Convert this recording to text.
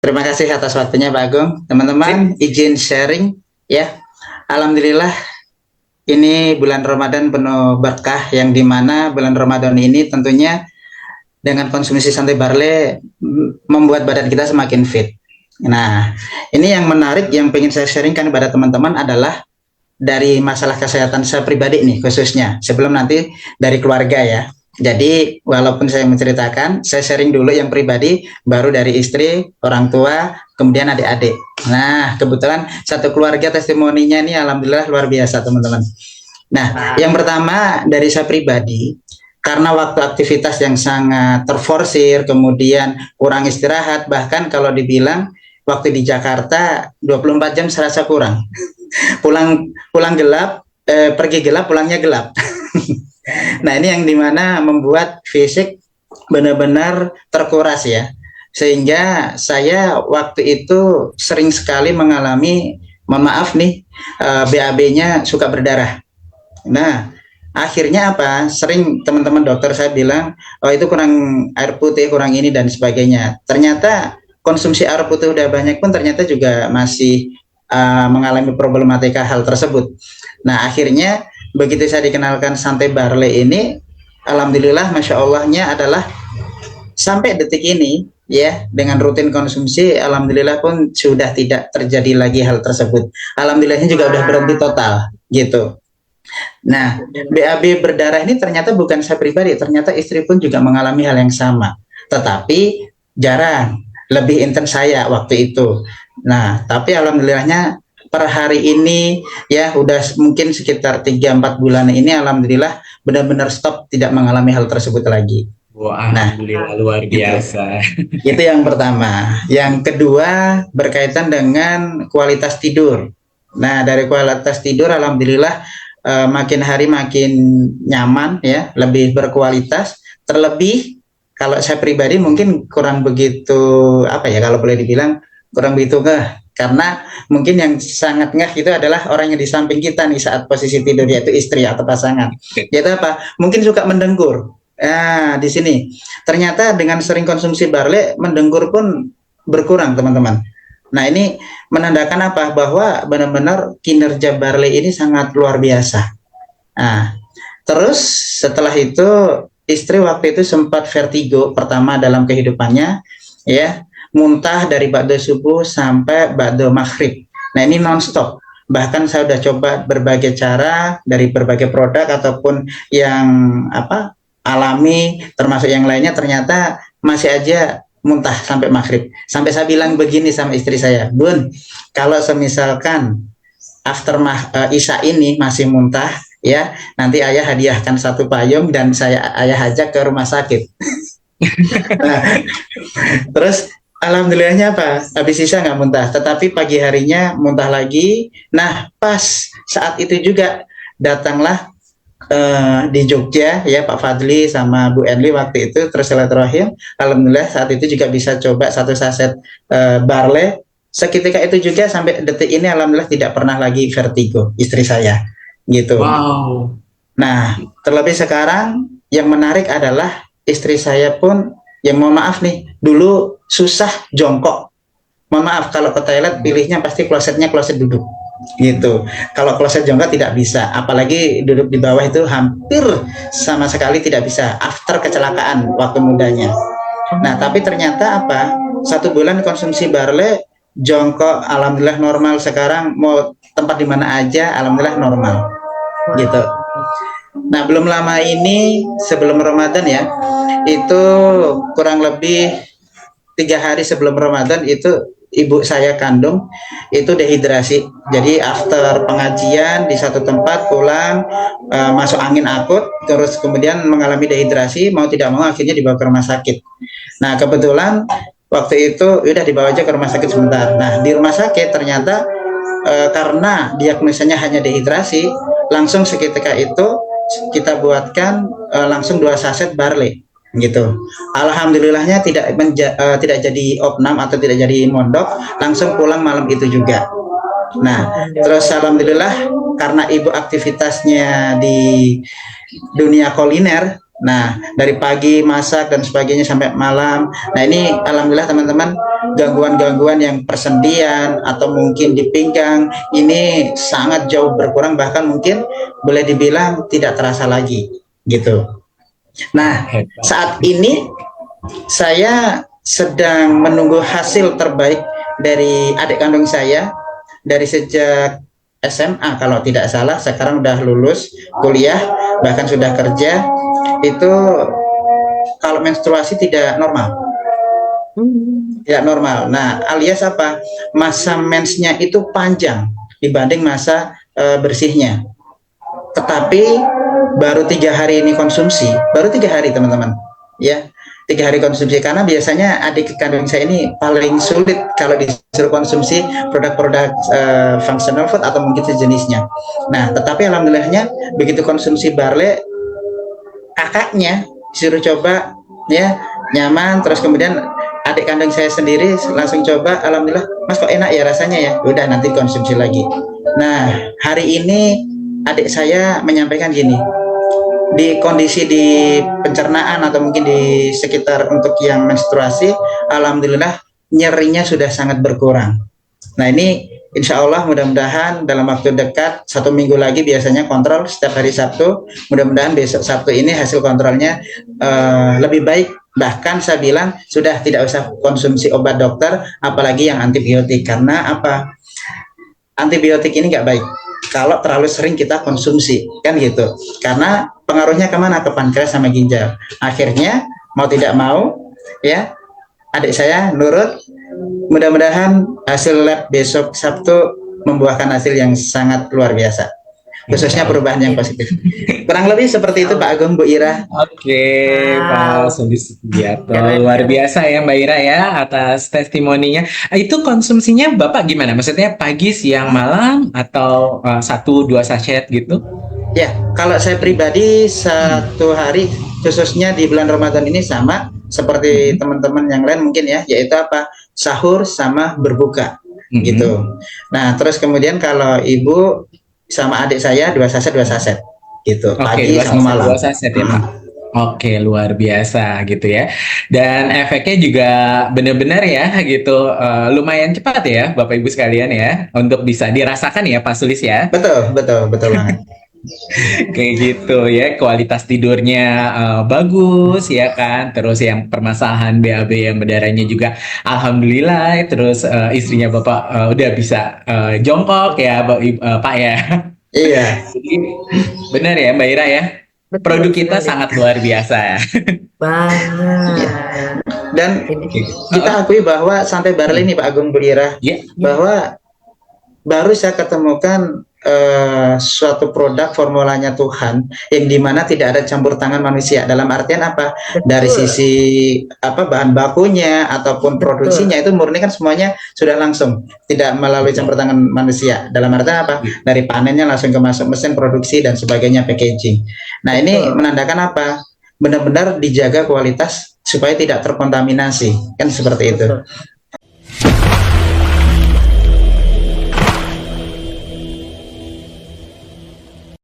Terima kasih atas waktunya Pak Agung. Teman-teman, izin sharing ya. Alhamdulillah ini bulan Ramadan penuh berkah yang dimana bulan Ramadan ini tentunya dengan konsumsi santai barley membuat badan kita semakin fit. Nah, ini yang menarik yang ingin saya sharingkan kepada teman-teman adalah dari masalah kesehatan saya pribadi nih khususnya sebelum nanti dari keluarga ya. Jadi walaupun saya menceritakan, saya sharing dulu yang pribadi, baru dari istri, orang tua, kemudian adik-adik. Nah, kebetulan satu keluarga testimoninya ini alhamdulillah luar biasa teman-teman. Nah, yang pertama dari saya pribadi, karena waktu aktivitas yang sangat terforsir, kemudian kurang istirahat, bahkan kalau dibilang waktu di Jakarta 24 jam serasa kurang. pulang pulang gelap, pergi gelap, pulangnya gelap. Nah, ini yang dimana membuat fisik benar-benar terkuras ya. Sehingga saya waktu itu sering sekali mengalami, mohon maaf nih, BAB-nya suka berdarah. Nah, akhirnya apa? Sering teman-teman dokter saya bilang, oh itu kurang air putih, kurang ini dan sebagainya. Ternyata konsumsi air putih udah banyak pun ternyata juga masih mengalami problematika hal tersebut. Nah, akhirnya begitu saya dikenalkan santai barley ini, alhamdulillah, masya Allahnya adalah sampai detik ini ya dengan rutin konsumsi, alhamdulillah pun sudah tidak terjadi lagi hal tersebut. Alhamdulillahnya juga udah berhenti total gitu. Nah, BAB berdarah ini ternyata bukan saya pribadi, ternyata istri pun juga mengalami hal yang sama. Tetapi jarang, lebih intens saya waktu itu. Nah, tapi alhamdulillahnya per hari ini ya udah mungkin sekitar 3-4 bulan ini alhamdulillah benar-benar stop, tidak mengalami hal tersebut lagi. Wah, Nah, alhamdulillah luar biasa. itu yang pertama. Yang kedua berkaitan dengan kualitas tidur. Nah, dari kualitas tidur alhamdulillah makin hari makin nyaman ya, lebih berkualitas. Terlebih kalau saya pribadi mungkin kurang begitu apa ya, kalau boleh dibilang kurang begitu karena mungkin yang sangat ngeh itu adalah orang yang di samping kita nih saat posisi tidur, yaitu istri atau pasangan. Yaitu apa? Mungkin suka mendengkur. Nah, di sini ternyata dengan sering konsumsi barley mendengkur pun berkurang, teman-teman. Nah, ini menandakan apa? Bahwa benar-benar kinerja barley ini sangat luar biasa. Nah, terus setelah itu istri waktu itu sempat vertigo pertama dalam kehidupannya, ya, muntah dari ba'da subuh sampai ba'da maghrib. Nah, ini nonstop. Bahkan saya udah coba berbagai cara dari berbagai produk ataupun yang apa alami, termasuk yang lainnya, ternyata masih aja muntah sampai maghrib. Sampai saya bilang begini sama istri saya, Bun, kalau semisalkan after Isya ini masih muntah, ya nanti ayah hadiahkan satu payung dan ayah ajak ke rumah sakit. Nah, terus alhamdulillahnya apa? Habis Isya nggak muntah, tetapi pagi harinya muntah lagi. Nah, pas saat itu juga datanglah di Jogja ya Pak Fadli sama Bu Enli waktu itu, terus silaturahim. Alhamdulillah saat itu juga bisa coba satu saset barley. Seketika itu juga sampai detik ini alhamdulillah tidak pernah lagi vertigo istri saya gitu. Wow. Nah, terlebih sekarang yang menarik adalah istri saya pun yang mohon maaf nih, dulu susah jongkok. Mohon maaf kalau ke toilet pilihnya pasti klosetnya kloset duduk gitu. Kalau kloset jongkok tidak bisa, apalagi duduk di bawah itu hampir sama sekali tidak bisa after kecelakaan waktu mudanya. Nah, tapi ternyata apa? 1 bulan konsumsi barley, jongkok alhamdulillah normal sekarang, mau tempat di mana aja alhamdulillah normal gitu. Nah, belum lama ini sebelum Ramadan ya, itu kurang lebih 3 hari sebelum Ramadan itu ibu saya kandung itu dehidrasi. Jadi after pengajian di satu tempat pulang masuk angin akut, terus kemudian mengalami dehidrasi, mau tidak mau akhirnya dibawa ke rumah sakit. Nah, kebetulan waktu itu udah dibawa aja ke rumah sakit sebentar. Nah, di rumah sakit ternyata karena diagnosanya hanya dehidrasi, langsung seketika itu kita buatkan langsung 2 saset barley gitu. Alhamdulillahnya tidak jadi opnam atau tidak jadi mondok, langsung pulang malam itu juga. Nah, terus alhamdulillah karena ibu aktivitasnya di dunia kuliner Nah, dari pagi masak dan sebagainya sampai malam. Nah, ini alhamdulillah teman-teman, gangguan-gangguan yang persendian atau mungkin di pinggang ini sangat jauh berkurang, bahkan mungkin boleh dibilang tidak terasa lagi gitu. Nah, Hebat. saat ini saya sedang menunggu hasil terbaik dari adik kandung saya dari sejak SMA kalau tidak salah, sekarang udah lulus kuliah, bahkan sudah kerja. Itu kalau menstruasi tidak normal, tidak normal. Nah, alias apa? Masa mensnya itu panjang dibanding masa bersihnya. Tetapi baru 3 hari ini konsumsi, baru 3 hari teman-teman, ya. 3 hari konsumsi, karena biasanya adik kandung saya ini paling sulit kalau disuruh konsumsi produk-produk functional food atau mungkin sejenisnya. Nah, tetapi alhamdulillahnya begitu konsumsi barley, kakaknya disuruh coba, ya, nyaman. Terus kemudian adik kandung saya sendiri langsung coba, alhamdulillah, mas kok enak ya rasanya ya, udah nanti konsumsi lagi. Nah, hari ini adik saya menyampaikan gini, di kondisi di pencernaan atau mungkin di sekitar untuk yang menstruasi, alhamdulillah nyerinya sudah sangat berkurang. Nah, ini insya Allah mudah-mudahan dalam waktu dekat 1 minggu lagi biasanya kontrol setiap hari Sabtu. Mudah-mudahan besok Sabtu ini hasil kontrolnya lebih baik. Bahkan saya bilang sudah tidak usah konsumsi obat dokter, apalagi yang antibiotik. Karena apa? Antibiotik ini nggak baik kalau terlalu sering kita konsumsi, kan gitu. Karena pengaruhnya kemana? Ke pankreas sama ginjal. Akhirnya mau tidak mau, ya, adik saya nurut. Mudah-mudahan hasil lab besok Sabtu membuahkan hasil yang sangat luar biasa, khususnya perubahan yang positif. Kurang lebih seperti itu Pak Agung, Bu Ira. Oke, Pak Sudi Sugiarto. Keren. Luar biasa ya Mbak Ira ya atas testimoninya. Itu konsumsinya Bapak gimana? Maksudnya pagi, siang, malam atau 1-2 sachet gitu? Ya, kalau saya pribadi 1 hari, khususnya di bulan Ramadan ini sama seperti teman-teman yang lain mungkin ya, yaitu apa? Sahur sama berbuka, gitu. Nah, terus kemudian kalau ibu sama adik saya 2 saset, gitu. Pagi Oke, sama malam. 2 saset ya Pak. Oke, luar biasa gitu ya. Dan efeknya juga benar-benar ya gitu, lumayan cepat ya Bapak Ibu sekalian ya, untuk bisa dirasakan ya Pak Sulis ya. Betul banget. Kayak gitu ya, kualitas tidurnya bagus ya kan, terus yang permasalahan BAB yang berdarahnya juga alhamdulillah, terus istrinya Bapak udah bisa jongkok ya Pak ya. Iya. Jadi benar ya Mbak Ira ya, Betul produk kita sekali. sangat luar biasa ya. Banget. Dan Ini kita akui bahwa sampai barley ini Pak Agung, Bu Ira, Ya, bahwa baru saya ketemukan suatu produk formulanya Tuhan yang dimana tidak ada campur tangan manusia. Dalam artian apa? Dari sisi apa, bahan bakunya ataupun produksinya itu murni kan semuanya sudah langsung, tidak melalui campur tangan manusia. Dalam artian apa? Dari panennya langsung ke masuk mesin produksi dan sebagainya, packaging. Nah, ini menandakan apa? Benar-benar dijaga kualitas supaya tidak terkontaminasi, kan seperti itu. betul.